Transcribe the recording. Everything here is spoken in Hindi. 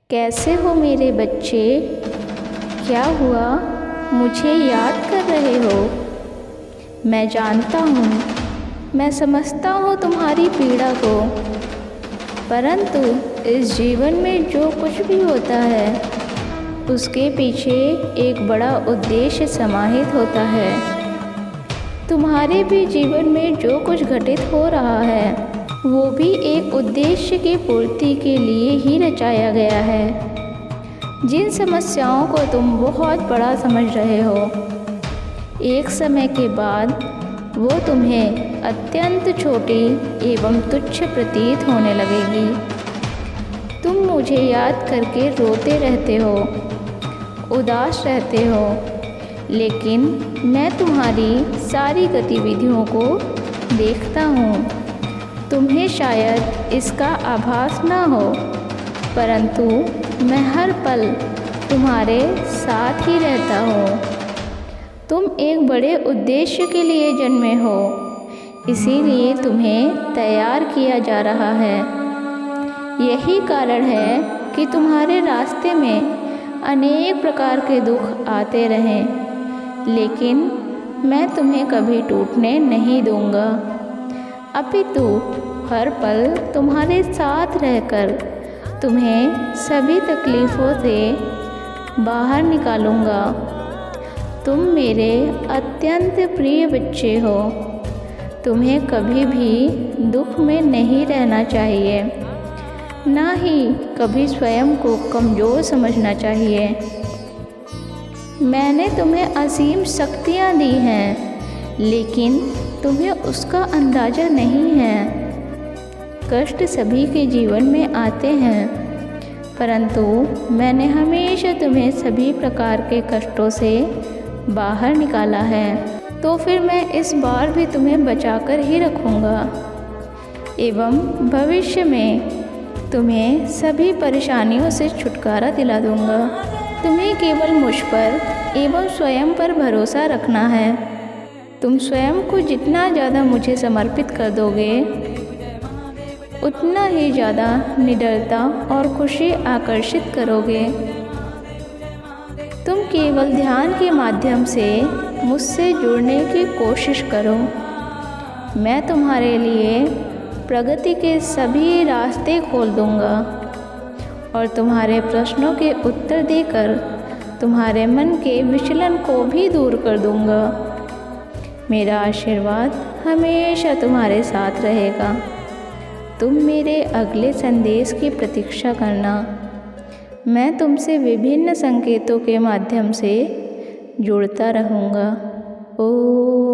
कैसे हो मेरे बच्चे? क्या हुआ, मुझे याद कर रहे हो? मैं जानता हूँ, मैं समझता हूँ तुम्हारी पीड़ा को, परंतु इस जीवन में जो कुछ भी होता है उसके पीछे एक बड़ा उद्देश्य समाहित होता है। तुम्हारे भी जीवन में जो कुछ घटित हो रहा है वो भी एक उद्देश्य की पूर्ति के लिए ही रचाया गया है। जिन समस्याओं को तुम बहुत बड़ा समझ रहे हो, एक समय के बाद वो तुम्हें अत्यंत छोटी एवं तुच्छ प्रतीत होने लगेगी। तुम मुझे याद करके रोते रहते हो, उदास रहते हो, लेकिन मैं तुम्हारी सारी गतिविधियों को देखता हूँ। तुम्हें शायद इसका आभास ना हो, परंतु मैं हर पल तुम्हारे साथ ही रहता हूँ। तुम एक बड़े उद्देश्य के लिए जन्मे हो, इसीलिए तुम्हें तैयार किया जा रहा है। यही कारण है कि तुम्हारे रास्ते में अनेक प्रकार के दुख आते रहें, लेकिन मैं तुम्हें कभी टूटने नहीं दूँगा। अपितु हर पल तुम्हारे साथ रहकर तुम्हें सभी तकलीफ़ों से बाहर निकालूंगा। तुम मेरे अत्यंत प्रिय बच्चे हो। तुम्हें कभी भी दुख में नहीं रहना चाहिए, ना ही कभी स्वयं को कमज़ोर समझना चाहिए। मैंने तुम्हें असीम शक्तियाँ दी हैं, लेकिन तुम्हें उसका अंदाज़ा नहीं है। कष्ट सभी के जीवन में आते हैं, परंतु मैंने हमेशा तुम्हें सभी प्रकार के कष्टों से बाहर निकाला है। तो फिर मैं इस बार भी तुम्हें बचाकर ही रखूँगा एवं भविष्य में तुम्हें सभी परेशानियों से छुटकारा दिला दूँगा। तुम्हें केवल मुझ पर एवं स्वयं पर भरोसा रखना है। तुम स्वयं को जितना ज़्यादा मुझे समर्पित कर दोगे, उतना ही ज़्यादा निडरता और खुशी आकर्षित करोगे। तुम केवल ध्यान के माध्यम से मुझसे जुड़ने की कोशिश करो। मैं तुम्हारे लिए प्रगति के सभी रास्ते खोल दूँगा और तुम्हारे प्रश्नों के उत्तर देकर तुम्हारे मन के विचलन को भी दूर कर दूँगा। मेरा आशीर्वाद हमेशा तुम्हारे साथ रहेगा। तुम मेरे अगले संदेश की प्रतीक्षा करना। मैं तुमसे विभिन्न संकेतों के माध्यम से जुड़ता रहूँगा। ओम।